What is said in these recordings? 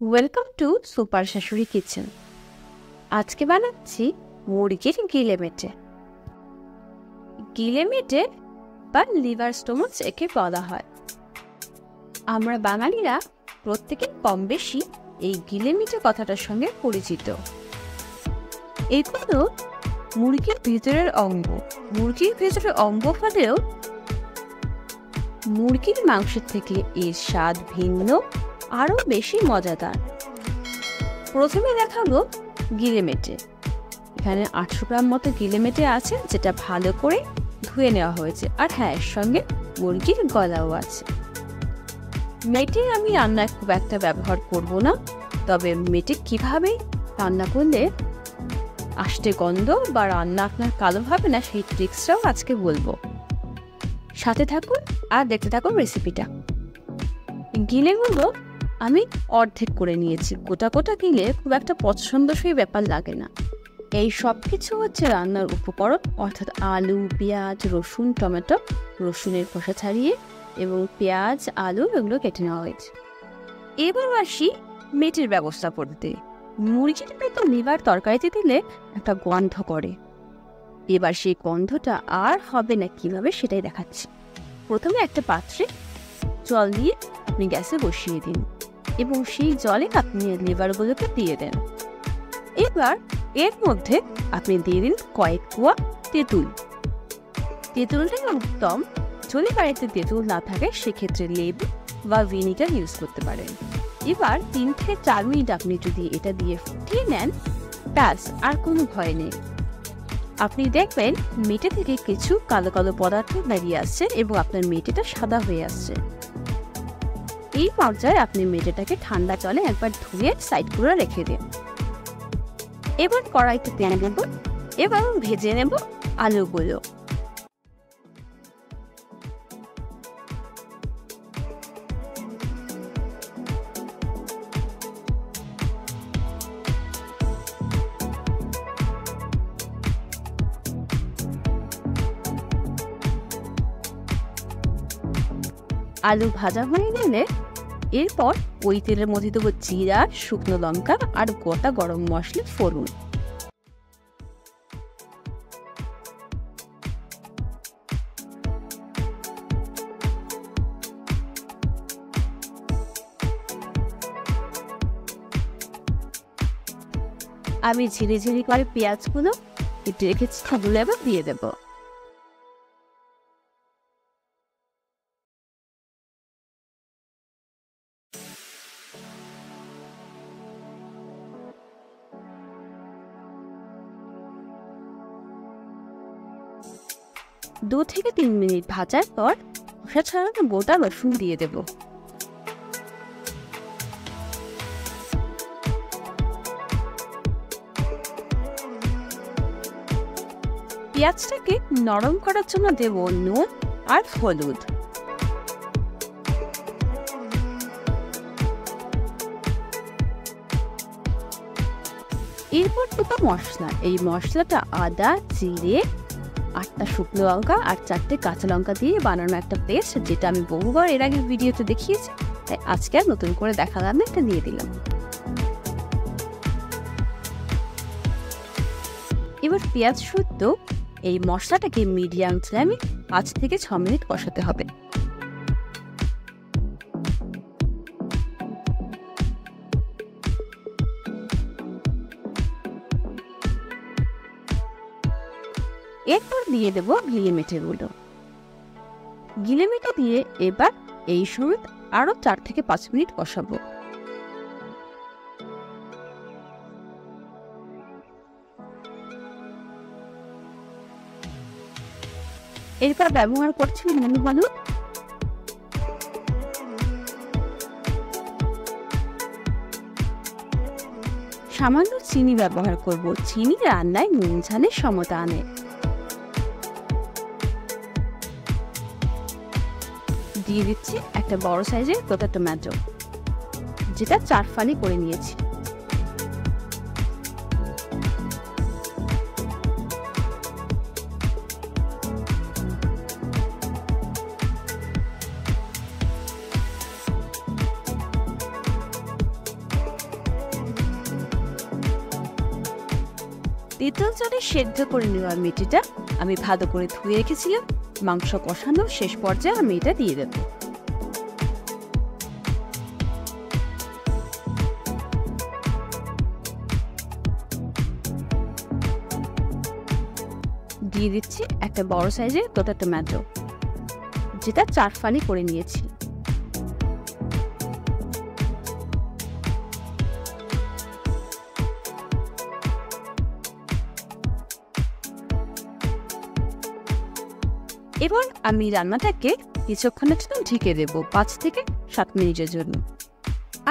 Welcome to super শাশুড়ি kitchen. আজকে বানাচ্ছি মুরগির গিলেমেটে। গিলেমেটে বা লিভার স্টোমাচ একে বলা হয়। আমরা বাঙালিরা প্রত্যেকে কম বেশি এই গিলেমেটে কথাটার সঙ্গে পরিচিত। এগুলো মুরগির ভেতরের অঙ্গ। মুরগির ভেতরের অঙ্গ হলেও মুরগির মাংসের থেকে এর স্বাদ ভিন্ন, আরও বেশি মজাদার। প্রথমে দেখাবো গিলেমেটে। এখানে 800 গ্রাম মতো গিলেমেটে আছে, যেটা ভালো করে ধুয়ে নেওয়া হয়েছে। আর হ্যাঁ, এর সঙ্গে মুরগির গলাও আছে। মেটে আমি রান্নায় খুব একটা ব্যবহার করব না, তবে মেটে কিভাবে রান্না করলে আষ্টে গন্ধ বা রান্না আপনার কালো হবে না, সেই ট্রিক্সটাও আজকে বলবো। সাথে থাকুন আর দেখতে থাকুন রেসিপিটা। গিলেগুলো আমি অর্ধেক করে নিয়েছি। গোটা গোটা গিলে খুব একটা পছন্দসই ব্যাপার লাগে না। এই সব কিছু হচ্ছে রান্নার উপকরণ, অর্থাৎ আলু, পেঁয়াজ, রসুন, টমেটো। রসুনের খোসা ছাড়িয়ে এবং পেঁয়াজ, আলু এগুলো কেটে নেওয়া হয়েছে। এবার আসি মেটের ব্যবস্থা করতে। মুরগির পেটে লিভার তরকারিতে দিলে একটা গন্ধ করে। এবার সেই গন্ধটা আর হবে না কিভাবে, সেটাই দেখাচ্ছি। প্রথমে একটা পাত্রে জল দিয়ে আপনি গ্যাসে বসিয়ে দিন এবং সেই জলে আপনি লিভারগুলোকে দিয়ে দেন। এবার এর মধ্যে আপনি দিয়ে দিন কয়েক কোয়া তেঁতুল। তেঁতুলটা একদম, যদি বাড়িতে তেঁতুল না থাকে সেক্ষেত্রে লেবু বা ভিনিগার ইউজ করতে পারেন। এবার 3 থেকে 4 মিনিট আপনি যদি এটা দিয়ে ফুটিয়ে নেন, ব্যাস, আর কোনো ভয় নেই। আপনি দেখবেন মেটে থেকে কিছু কালো কালো পদার্থ বেরিয়ে আসছে এবং আপনার মেটেটা সাদা হয়ে আসছে। এই পর্যায়ে আপনি মেটেটাকে ঠান্ডা জলে একবার ধুয়ে সাইড করে রেখে দিন। এবার কড়াইতে তেল দেব এবং ভেজে নেব আলুগুলো। আলু ভাজা হয়ে গেলে এরপর ওই তেলের মধ্যে দেবো জিরা, শুকনো লঙ্কা আর গোটা গরম মশলা ফোড়ন। আমি ঝিরি ঝিরি করে পেঁয়াজগুলো কেটে রেখেছি, সেগুলো এবার দিয়ে দেবো। দু থেকে 3 মিনিট ভাজার পর খোসা ছাড়ানো গোটা রসুন দিয়ে দেব। পেঁয়াজটাকে নরম করার জন্য দেব নুন আর হলুদ। এরপর দেব মশলা। এই মশলাটা আদা, জিরে, 8টা শুকনো লঙ্কা আর 4টে কাঁচা লঙ্কা দিয়ে বানানো একটা পেস্ট, যেটা আমি বহুবার এর আগে ভিডিওতে দেখিয়েছি, তাই আজকে আর নতুন করে দেখালাম না, একটা দিয়ে দিলাম। এবার পেঁয়াজ শুদ্ধ এই মশলাটাকে মিডিয়াম ফ্লেমে 5 থেকে 6 মিনিট কষাতে হবে। এরপর দিয়ে দেবো গিলেমেটেগুলো। গিলেমেটে দিয়ে এবার এই সময় আরো 4 থেকে 5 মিনিট কষাবো। এরপর ব্যবহার করছি নুন, হলুদ। সামান্য চিনি ব্যবহার করব। চিনি রান্নায় নুন ঝালের সমতা আনে। দিয়ে দিচ্ছি একটা বড় সাইজের গোটা টমেটো, যেটা 4 ফালি করে নিয়েছি। তেঁতুল জলে সেদ্ধ করে নেওয়া মেটেটা আমি ভালো করে ধুয়ে রেখেছিলাম। মাংস কষানো শেষ পর্যায়ে আমি এটা দিয়ে দেব। দিয়ে দিচ্ছি একটা বড় সাইজের গোটা টমেটো, যেটা 4 ফালি করে নিয়েছি। এবার আমি রান্নাটাকে কিছুক্ষণের জন্য ঢেকে দেব, 5 থেকে 7 মিনিটের জন্য।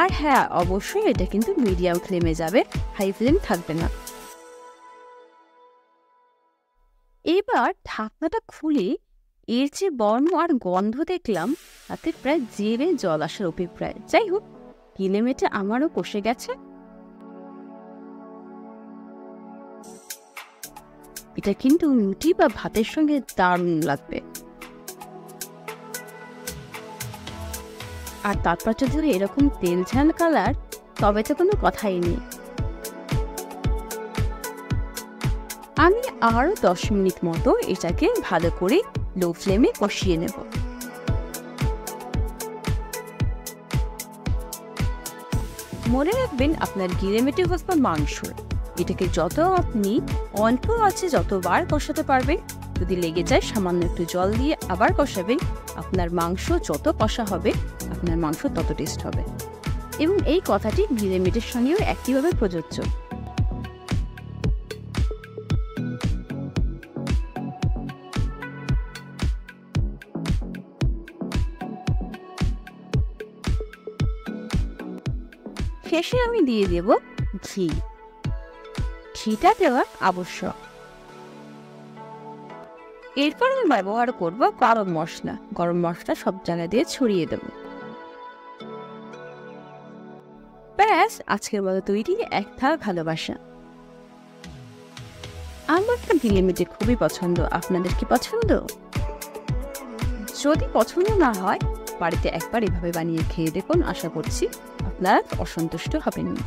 আর হ্যাঁ, অবশ্যই এটা কিন্তু মিডিয়াম ফ্লেমে যাবে, হাই ফ্লেম থাকবে না। এবার ঢাকনাটা খুলে এর যে বর্ণ আর গন্ধ দেখলাম, তাতে প্রায় জিভে জল আসার অভিপ্রায়। যাই হোক, গিলেমেটে আমারও কষে গেছে। এটা কিন্তু রুটি বা ভাতের সঙ্গে দারুণ লাগবে। আর তারপর যদি এরকম তেল ঝাল কালার, তবে তো কোনো কথাই নেই। আমি আরো 10 মিনিট মতো এটাকে ভালো করে লো ফ্লেমে কষিয়ে নেব। মনে রাখবেন, আপনার গিলেমেটে হোক বা মাংস, এটাকে যত আপনি অল্প আছে যতবার কষাতে পারবেন, যদি লেগে যায় সামান্য একটু জল দিয়ে আবার কষাবেন, আপনার মাংস যত কষা হবে আপনার মাংস তত টেস্ট হবে। এবং এই কথাটি গিলেমেটের সঙ্গেও একইভাবে প্রযোজ্য। শেষে আমি দিয়ে দেব ঘি। ঘিটা দেওয়া আবশ্যক। এরপর আমি ব্যবহার করব গরম মশলা। গরম মশলা সব জায়গা দিয়ে ছড়িয়ে দেব। ব্যাস, আজকের মতো তৈরি এক থাল ভালোবাসা। আমার তো গিলেমেটে খুবই পছন্দ। আপনাদের কি পছন্দ? যদি পছন্দ না হয়, বাড়িতে একবার এভাবে বানিয়ে খেয়ে দেখুন। আশা করছি আপনারা অসন্তুষ্ট হবেন না।